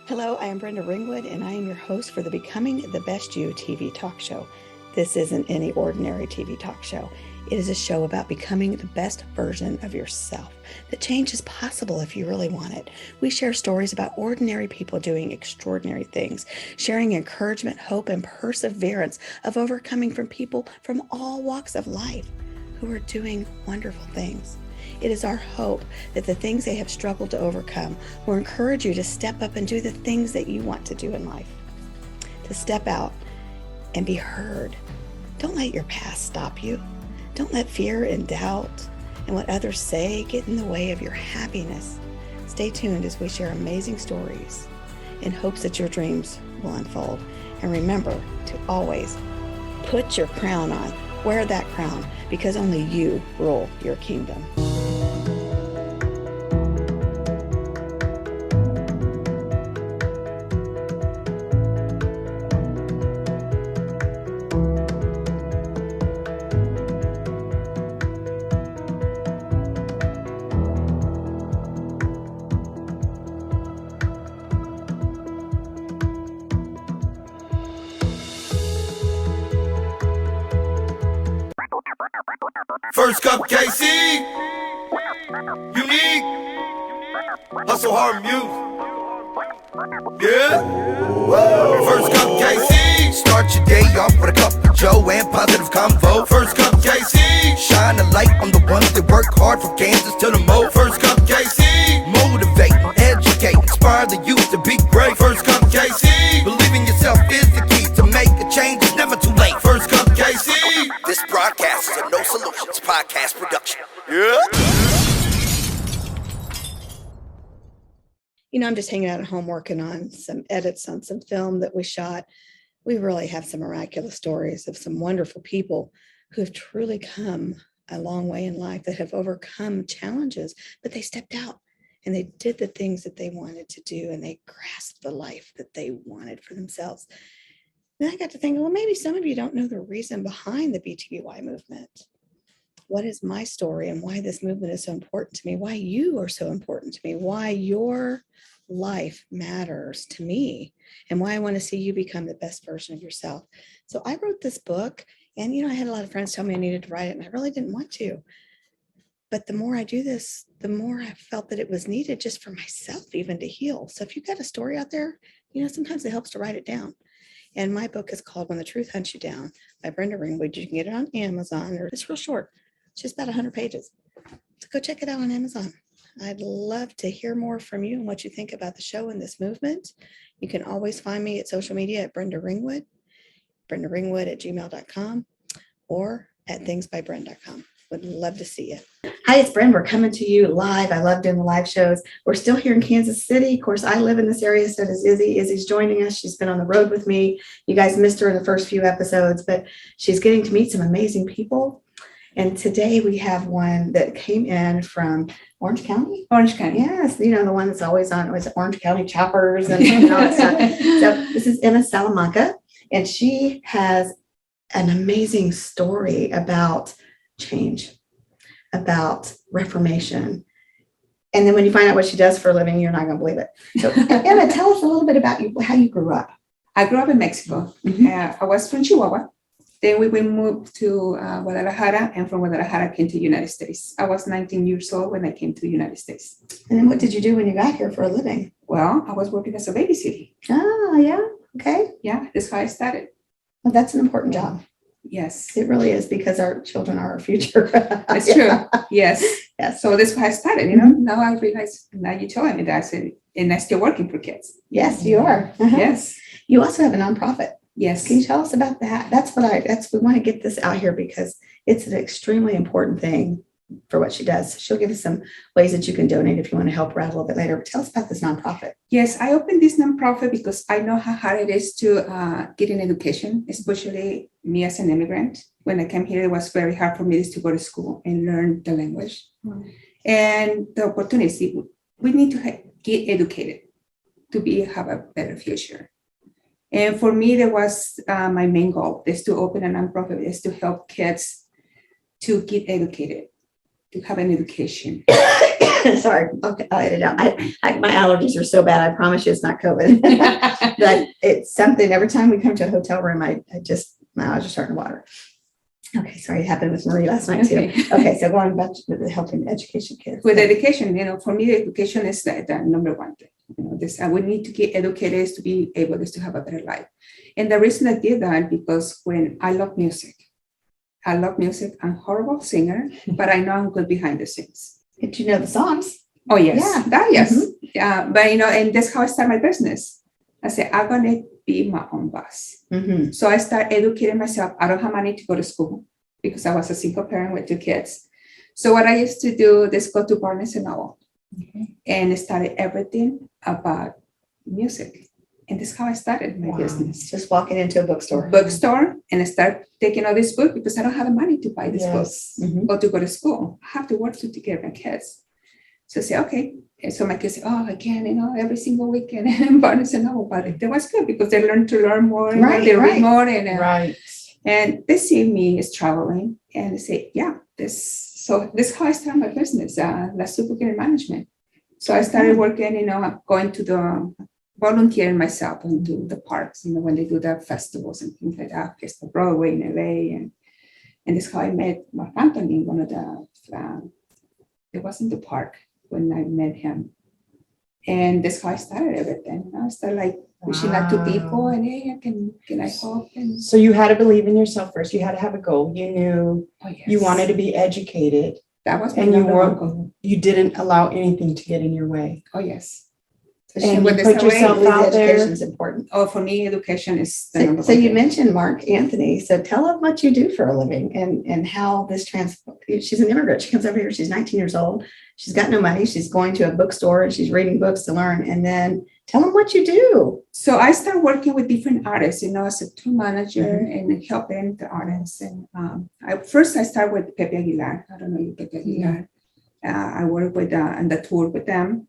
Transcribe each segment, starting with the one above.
Hello, I am Brenda Ringwood, and I am your host for the Becoming the Best You TV talk show. This isn't any ordinary TV talk show. It is a show about becoming the best version of yourself. The change is possible if you really want it. We share stories about ordinary people doing extraordinary things, sharing encouragement, hope, and perseverance of overcoming from people from all walks of life who are doing wonderful things. It is our hope that the things they have struggled to overcome will encourage you to step up and do the things that you want to do in life. To step out and be heard. Don't let your past stop you. Don't let fear and doubt and what others say get in the way of your happiness. Stay tuned as we share amazing stories in hopes that your dreams will unfold. And remember to always put your crown on. Wear that crown, because only you rule your kingdom. First Cup KC, unique, hustle hard music, yeah. First Cup KC, start your day off with a cup of Joe and positive convo. First Cup KC, shine a light on the ones that work hard from Kansas to the Mo. First Cup KC, motivate, educate, inspire the youth to be great. First Cup KC, believe in yourself is the key to make a change. It's never too late. First Cup KC. This broadcast is a No Solutions podcast production. Yeah. I'm just hanging out at home working on some edits on some film that we shot. We really have some miraculous stories of some wonderful people who have truly come a long way in life, that have overcome challenges, but they stepped out and they did the things that they wanted to do, and they grasped the life that they wanted for themselves. And I got to think, well, maybe some of you don't know the reason behind the BTBY movement. What is my story and why this movement is so important to me? Why you are so important to me? Why your life matters to me? And why I want to see you become the best version of yourself. So I wrote this book, and I had a lot of friends tell me I needed to write it, and I really didn't want to. But the more I do this, the more I felt that it was needed just for myself, even to heal. So if you've got a story out there, sometimes it helps to write it down. And my book is called When the Truth Hunts You Down by Brenda Ringwood. You can get it on Amazon, or it's real short. It's just about 100 pages. So go check it out on Amazon. I'd love to hear more from you and what you think about the show and this movement. You can always find me at social media at Brenda Ringwood, BrendaRingwood@gmail.com, or at thingsbybrenda.com. Would love to see you. Hi, it's Brenda. We're coming to you live. I love doing the live shows. We're still here in Kansas City. Of course, I live in this area, so does Izzy. Izzy's joining us. She's been on the road with me. You guys missed her in the first few episodes, but she's getting to meet some amazing people. And today we have one that came in from Orange County. Orange County. Yes, the one that's always on, was Orange County Choppers and all that stuff. So this is Emma Salamanca, and she has an amazing story about change, about reformation. And then when you find out what she does for a living, you're not going to believe it. So Emma, tell us a little bit about how you grew up. I grew up in Mexico. Mm-hmm. I was from Chihuahua. Then we moved to Guadalajara, and from Guadalajara came to the United States. I was 19 years old when I came to the United States. And then what did you do when you got here for a living? Well, I was working as a babysitter. Oh, yeah. Okay. Yeah, that's how I started. Well, that's an important job. Yes. It really is, because our children are our future. That's true. Yes. Yes. So that's how I started, Now I realize, now you're telling me that I said, and I'm still working for kids. Yes, you are. Uh-huh. Yes. You also have a nonprofit. Yes. Can you tell us about that? We want to get this out here because it's an extremely important thing for what she does. She'll give us some ways that you can donate if you want to help her out a little bit later. But tell us about this nonprofit. Yes, I opened this nonprofit because I know how hard it is to get an education, especially me as an immigrant. When I came here, it was very hard for me to go to school and learn the language. Mm-hmm. And the opportunity, we need to get educated to have a better future. And for me, that was my main goal, is to open a nonprofit, is to help kids to get educated, to have an education. Sorry, okay, I'll edit it out. My allergies are so bad. I promise you it's not COVID. But it's something, every time we come to a hotel room, my eyes are starting to water. Okay, sorry, it happened with Marie last night too. Okay, so going back to the helping education kids. With education, for me, education is the number one thing. We need to get educators to be able to have a better life. And the reason I did that, because when I love music. I'm a horrible singer, but I know I'm good behind the scenes. Did you know the songs? Oh, yes. Yeah. Yes. Mm-hmm. Yeah. But, and that's how I started my business. I said, I'm going to be my own boss. Mm-hmm. So I started educating myself. I don't have money to go to school because I was a single parent with 2 kids. So what I used to do is go to Barnes and Noble and study everything about music. And that's how I started my business. Just walking into a bookstore. And I start taking all this book because I don't have the money to buy this books or to go to school. I have to work to take care of my kids. So I say, okay. And so my kids say, oh, I can, every single weekend in Barnes and Noble. But it was good because they learn to learn more. They read more. And they see me as traveling and they say, yeah, this is how I started my business, La Supermarket Management. So I started working, going to the volunteering myself and do the parks, when they do the festivals and things like that, Festa Broadway in LA. And this is how I met Mark Anthony, one of it wasn't the park when I met him. And that's how I started everything. I started reaching out to people and, hey, can I help? And so you had to believe in yourself first. You had to have a goal. You knew you wanted to be educated. That was my and goal. You didn't allow anything to get in your way. Oh, yes. And you put yourself out there. Education is important. Oh, for me, education is the number So one you thing. mentioned Mark Anthony. So tell them what you do for a living and how this she's an immigrant. She comes over here. She's 19 years old. She's got no money. She's going to a bookstore and she's reading books to learn. And then tell them what you do. So I started working with different artists, as a tour manager and helping the artists. And I started with Pepe Aguilar. I don't know you, Pepe Aguilar. I worked with on the tour with them.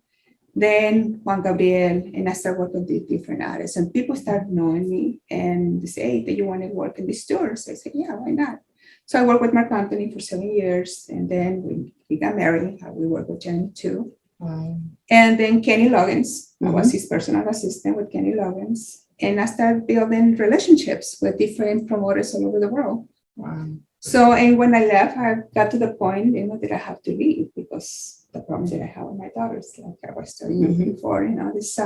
Then Juan Gabriel, and I started working with different artists. And people started knowing me and they say, hey, do you want to work in these tours? I said, yeah, why not? So I worked with Mark Anthony for 7 years. And then we got married. We worked with Jenny too. Wow. And then Kenny Loggins, I was his personal assistant with Kenny Loggins. And I started building relationships with different promoters all over the world. Wow. So, and when I left, I got to the point, that I have to leave because the problem that I have with my daughters, like I was telling you before, this.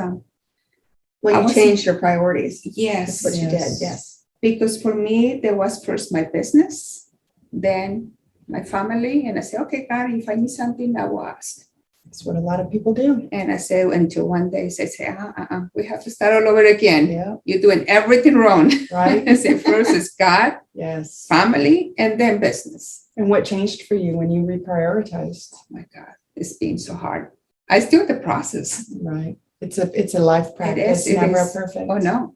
Well, you changed your priorities. Yes. That's what you did. Yes. Because for me, there was first my business, then my family. And I said, okay, God, if I need something, I will ask. That's what a lot of people do. And I said, until one day, I say, we have to start all over again. Yeah. You're doing everything wrong. Right. I said, first is God, Yes. family, and then business. And what changed for you when you reprioritized? Oh my God, it's been so hard. I still the process. Right. It's a life practice. It Never is. perfect. Oh no.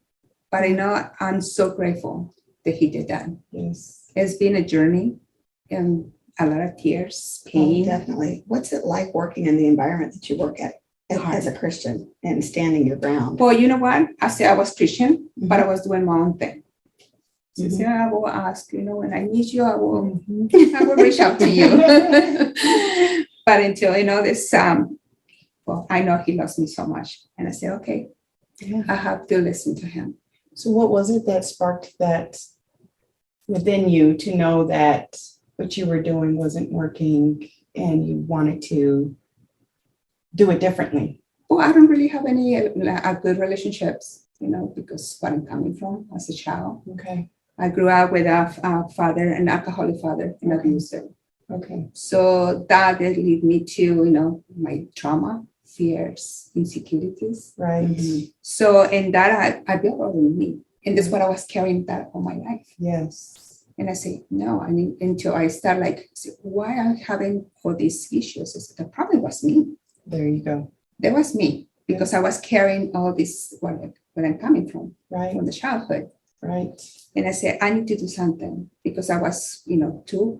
But I know I'm so grateful that he did that. Yes. It's been a journey and a lot of tears, Oh, pain. definitely. What's it like working in the environment that you work at as a Christian and standing your ground? Well, you know what? I said I was Christian, but I was doing my own thing. So I said, I will ask, when I need you, I will reach out to you. But until, this, I know he loves me so much. And I said, okay, I have to listen to him. So what was it that sparked that within you to know that what you were doing wasn't working and you wanted to do it differently? Well, I don't really have any good relationships, because what I'm coming from as a child. Okay. I grew up with a father, an alcoholic father, an abuser. Okay. So that did lead me to, my trauma, fears, insecurities. Right. So in that, I built all in me. And that's what I was carrying that all my life. Yes. And I say, no, until I start why am I having all these issues? I said, the problem was me. There you go. That was me because I was carrying all this, where I'm coming from, Right. from the childhood. Right. And I said, I need to do something because I was, 2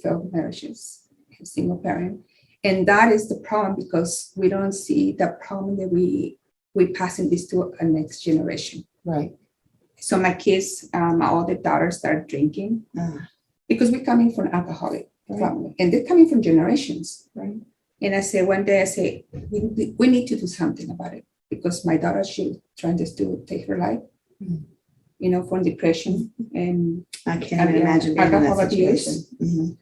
failed marriages, a single parent. And that is the problem because we don't see the problem that we passing this to a next generation. Right. So my kids, my older daughter started drinking because we're coming from an alcoholic family and they're coming from generations. Right. And I say, one day I say, we need to do something about it because my daughter, she trying just to take her life, Mm. From depression and I can't even Yeah, imagine being in alcohol that abuse. situation. Mhm.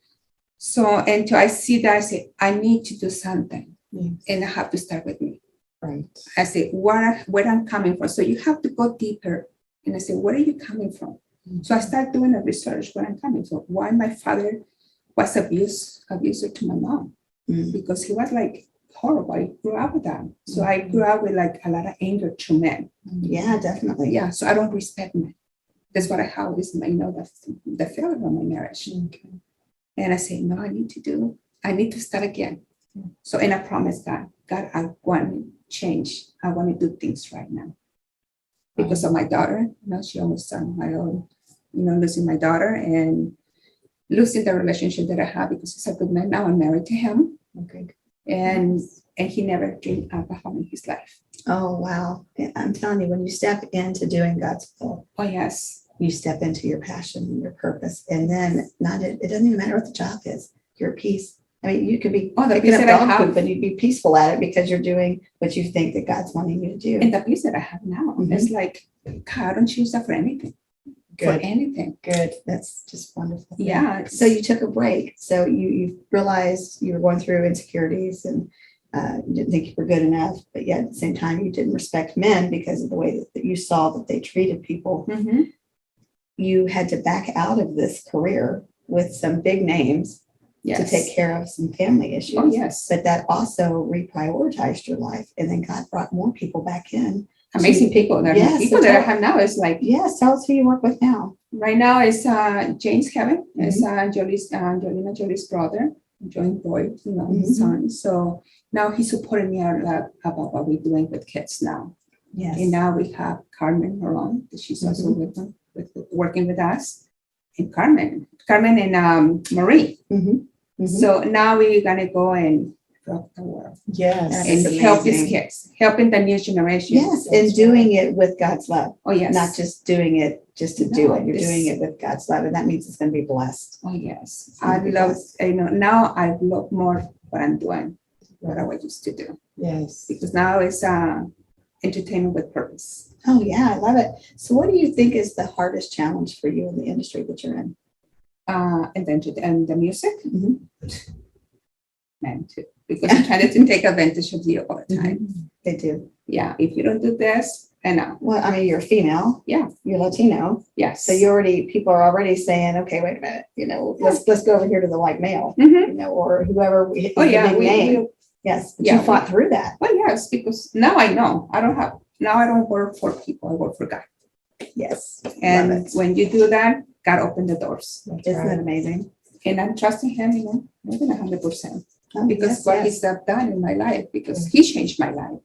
so, and I see that I say, I need to do something Yes. and I have to start with me. Right. I say, where I'm coming from. So you have to go deeper. And I say, where are you coming from? So I start doing a research where I'm coming from. Why my father was abuser to my mom. Mm. Because he was like horrible. I grew up with that. So I grew up with like a lot of anger to men. Yeah, definitely. Yeah. So I don't respect men. That's what I have is the failure of my marriage. Okay. And I say, no, I need to start again. So, and I promise God, I want to change. I want to do things right now. Because of my daughter, she almost my own, losing my daughter and losing the relationship that I have because he's a good man. Now I'm married to him. Okay. And he never drank alcohol in his life. Oh, wow. I'm telling you, when you step into doing God's will, Oh, yes. you step into your passion and your purpose. And then it doesn't even matter what the job is. You're at peace. I mean, you could be the picking peace up that I dog have. poop, but you'd be peaceful at it because you're doing what you think that God's wanting you to do. And the peace that I have now, it's like, God, I don't choose that for anything. For Good. anything. Good. That's just wonderful. Yeah. So you took a break. So you realized you were going through insecurities and you didn't think you were good enough, but yet at the same time you didn't respect men because of the way that you saw that they treated people. Mm-hmm. You had to back out of this career with some big names Yes. to take care of some family issues. Oh, yes. But that also reprioritized your life. And then God brought more people back in. Amazing people. There Yes, are people that I have now is like, Yes, tell us who you work with now. right now it's James Kevin. It's Mm-hmm. Angelina Jolie's brother, Joint Boy, his Mhm. son. So now he's supporting me a lot about what we're doing with kids now. Yes. And now we have Carmen around. She's also with them, working with us. And Carmen and Marie. Mhm. Mhm. So now we're gonna go and rock the world Yes. That and is help these amazing. kids, helping the new generation. Yes, and doing it with God's love, Oh yes. not just doing it just to do No, it. You're this- doing it with God's love, and that means it's going to be blessed. Oh yes. It's gonna I be love. blessed. Now I love more what I'm doing, what I used to do, Yes. because now it's entertainment with purpose. Oh yeah, I love it. So, what do you think is the hardest challenge for you in the industry that you're in? And the music, Mhm. man, too, because I'm trying to take advantage of you all the time. They do. Yeah, if you don't do this, I know. Well, I mean, you're a female. Yeah. You're Latino. Yes. So people are already saying, okay, wait a minute, let's go over here to the white male, Mhm. or whoever we hit Oh the yeah, big name. Yes, but you Yeah, fought through that. Well, yes, because now I know I don't work for people. I work for God. Yes. Love And it. when you do that, God opened the doors. Isn't that amazing? And I'm trusting Him, more than 100%. Oh, Because yes, what yes. He's done in my life, because He changed my life.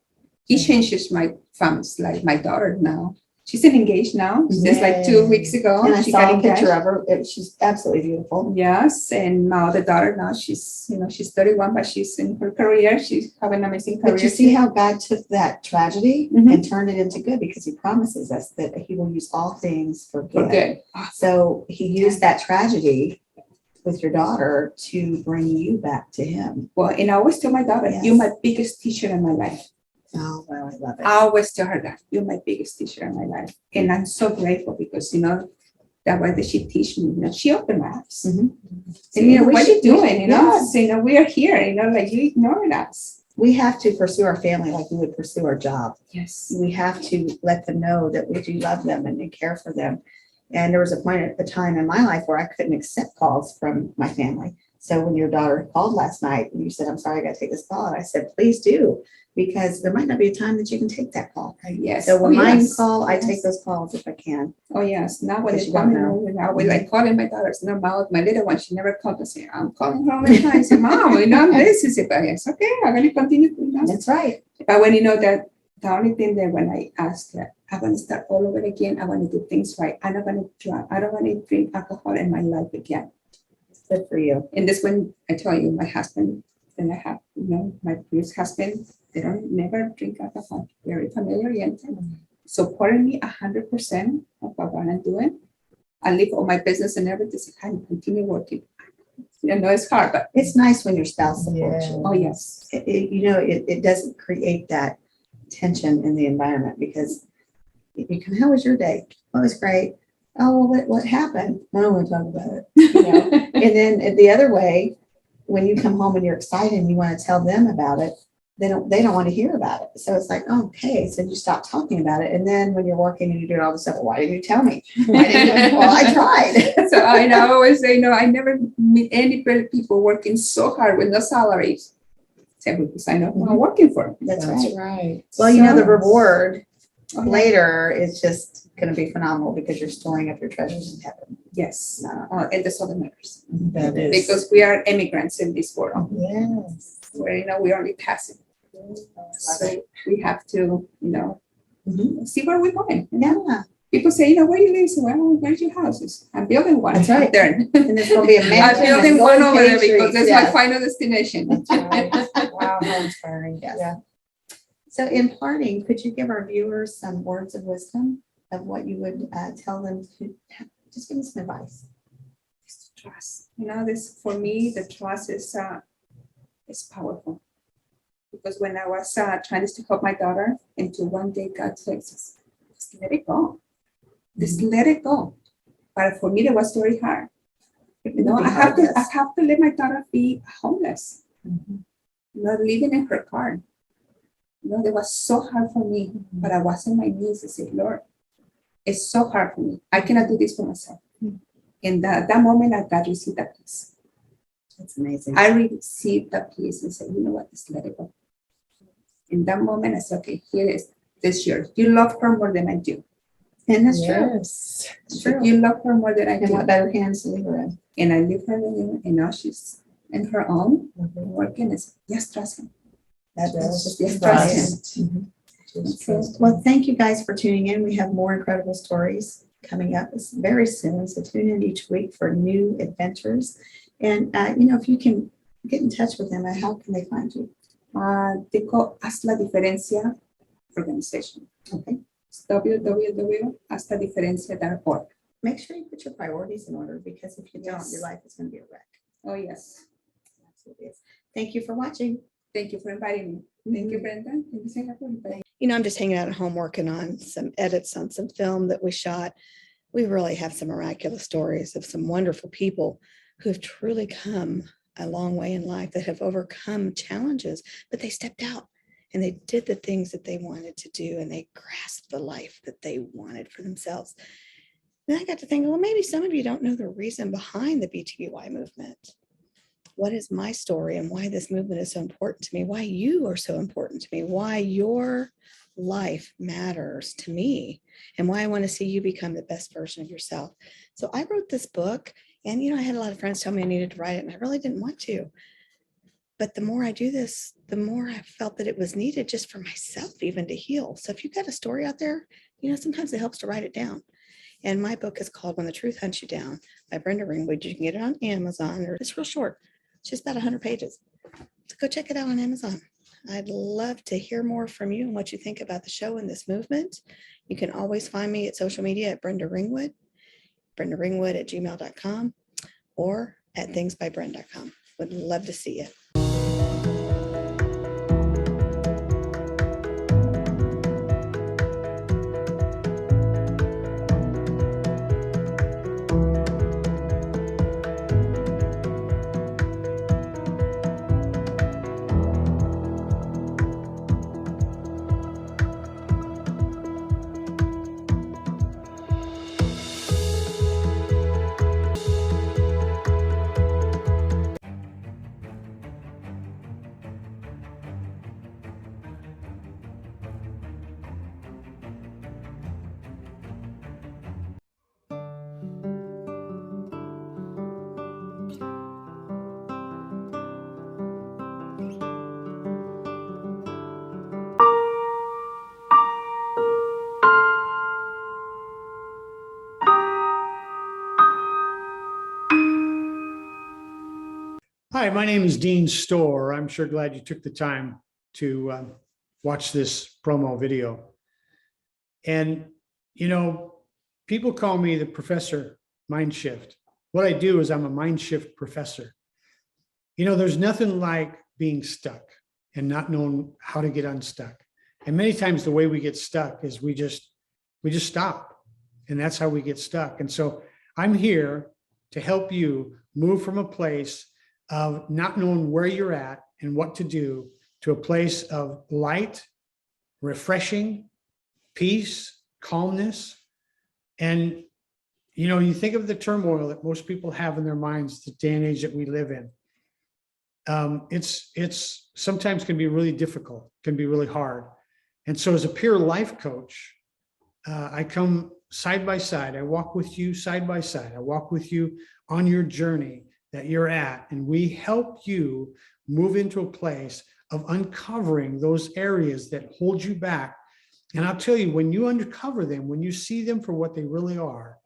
He changes my family's life. My daughter now, she's engaged now. Just like 2 weeks ago, And I she saw got a picture engaged. of her. She's absolutely beautiful. Yes, and my other daughter now, she's 31, but she's in her career. She's having an amazing career. But you see how God took that tragedy Mhm. and turned it into good, because He promises us that He will use all things for for good. good. So He used that tragedy with your daughter to bring you back to Him. Well, and I always tell my daughter, Yes. you're my biggest teacher in my life. Oh, well, I love it. I always tell her that you're my biggest teacher in my life. And I'm so grateful because, that way that she teach me, she opened my eyes. Mhm. And, we what are you should- doing? yes. We are here, like you ignored us. We have to pursue our family like we would pursue our job. Yes. We have to let them know that we do love them and we care for them. And there was a point at the time in my life where I couldn't accept calls from my family. So when your daughter called last night and you said, I'm sorry, I got to take this call. And I said, please do, because there might not be a time that you can take that call. Yes. So when mine yes. call, I Yes. take those calls if I can. Oh, yes. Now when Because they you call don't me, know. I will like calling my daughters. No, my little one, she never called and say, I'm calling her all the time. I say, Mom, this is it. But yes, okay, I'm going to continue. That's right. But when that the only thing that when I ask her, I want to start all over again. I want to do things right. I'm not going to drink. I don't want to drink alcohol in my life again. Good for you. And this when I tell you, my husband, and I have, my previous husband, they don't never drink alcohol. Very familiar oriented. Supporting me 100% of what I'm doing. I leave all my business and everything. I can continue working. I know it's hard, but It's nice when your spouse supports you. oh yes. It doesn't create that tension in the environment because you come, how was your day? Oh, it was great. Oh, well, what happened? I don't want to talk about it. And then the other way, when you come home and you're excited and you want to tell them about it, they don't want to hear about it. So it's like, okay, so you stop talking about it. And then when you're working and you do all this stuff, why didn't you tell me? Why didn't you? Well, I tried. So I always say, I never meet any people working so hard with no salaries. Simply because I know who I'm working for. That's That's right. right. Well, you know, the So- reward Oh, yeah. later is just going to be phenomenal because you're storing up your treasures in heaven. Yes, and that's all that matters. That is. Because we are immigrants in this world, Yes. where we only passing. So we have to, Mhm. see where we're going. Yeah. People say, where do you live? So, well, where's your houses? I'm building one. That's right. There. And there's going to be a I'm mansion. building and one gold over there pastries. because that's Yes. my final destination. That's right. Wow, how inspiring. Yes. Yeah. So in parting, could you give our viewers some words of wisdom of what you would tell them to just give them some advice? Trust. This for me, the trust is powerful. Because when I was trying to help my daughter, into one day God says, just let it go. Just let it go. But for me, that was very hard. I have to let my daughter be homeless. Not living in her car. That was so hard for me. But I was on my knees and said, Lord, it's so hard for me. I cannot do this for myself. And that moment, I got received that peace. That's amazing. I received that peace and said, you know what, just let it go. In that moment, I said, okay, here is this yours. You love her more than I do. And that's true. Yes. It's true. You love her more than I And do. what better hands to leave her in? And I leave her in, and now she's in her own, working. And just trust him. Just Just trust him. him. Just Okay. trust. Well, thank you guys for tuning in. We have more incredible stories coming up very soon. So tune in each week for new adventures. And, if you can get in touch with them, how can they find you? They call Haz la Diferencia organization. Okay. It's www.hazladiferencia.org. Make sure you put your priorities in order because if you don't, Yes. your life is going to be a wreck. Oh, yes. Absolutely is. Thank you for watching. Thank you for inviting me. Thank you, Brenda. Thank you, Singapore. I'm just hanging out at home working on some edits on some film that we shot. We really have some miraculous stories of some wonderful people who have truly come a long way in life, that have overcome challenges, but they stepped out and they did the things that they wanted to do and they grasped the life that they wanted for themselves. And I got to think, well, maybe some of you don't know the reason behind the BTBY movement. What is my story and why this movement is so important to me, why you are so important to me, why your life matters to me, and why I want to see you become the best version of yourself. So I wrote this book, and I had a lot of friends tell me I needed to write it, and I really didn't want to. But the more I do this, the more I felt that it was needed just for myself, even to heal. So if you've got a story out there, sometimes it helps to write it down. And my book is called When the Truth Hunts You Down by Brenda Ringwood. You can get it on Amazon, or it's real short. It's just about 100 pages. So go check it out on Amazon. I'd love to hear more from you and what you think about the show and this movement. You can always find me at social media at Brenda Ringwood at gmail.com, or at thingsbybrenda.com. Would love to see you. Hi, my name is Dean Storr. I'm sure glad you took the time to watch this promo video. And, people call me the Professor Mind Shift. What I do is I'm a mind shift professor. There's nothing like being stuck and not knowing how to get unstuck. And many times the way we get stuck is we just stop. And that's how we get stuck. And so I'm here to help you move from a place of not knowing where you're at and what to do to a place of light, refreshing, peace, calmness. And, you think of the turmoil that most people have in their minds, the day and age that we live in. It's sometimes can be really difficult, can be really hard. And so as a peer life coach, I come side by side. I walk with you side by side. I walk with you on your journey that you're at. And we help you move into a place of uncovering those areas that hold you back. And I'll tell you, when you uncover them, when you see them for what they really are,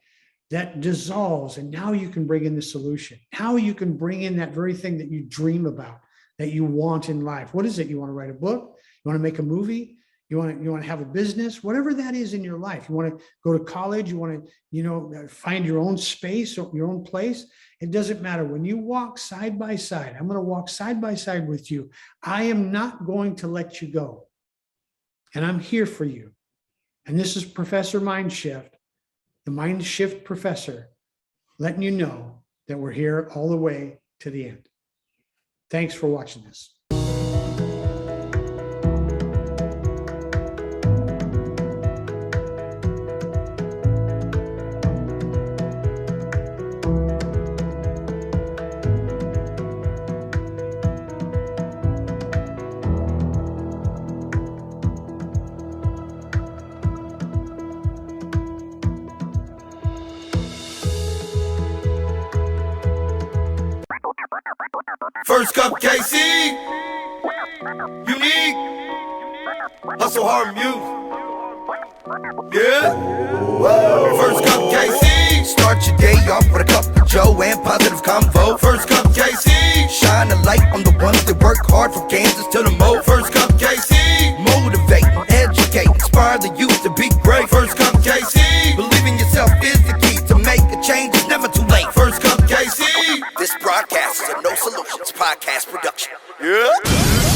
that dissolves. And now you can bring in the solution. Now you can bring in that very thing that you dream about, that you want in life. What is it? You want to write a book? You want to make a movie? You want to have a business, whatever that is in your life. You want to go to college. You want to, find your own space or your own place. It doesn't matter. When you walk side by side, I'm going to walk side by side with you. I am not going to let you go. And I'm here for you. And this is Professor Mindshift, the Mind Shift Professor, letting you know that we're here all the way to the end. Thanks for watching this. First Cup KC, unique, hustle hard music. Yeah. First Cup KC, start your day off with a cup of Joe and positive convo. First Cup KC, shine a light on the ones that work hard from Kansas to the Mo. First Cup KC, motivate, educate, inspire the youth to be great. First Cup KC, believe in yourself is the key to make a change. It's never too late. First Cup KC. This broadcast is a No Solutions podcast production. Yeah.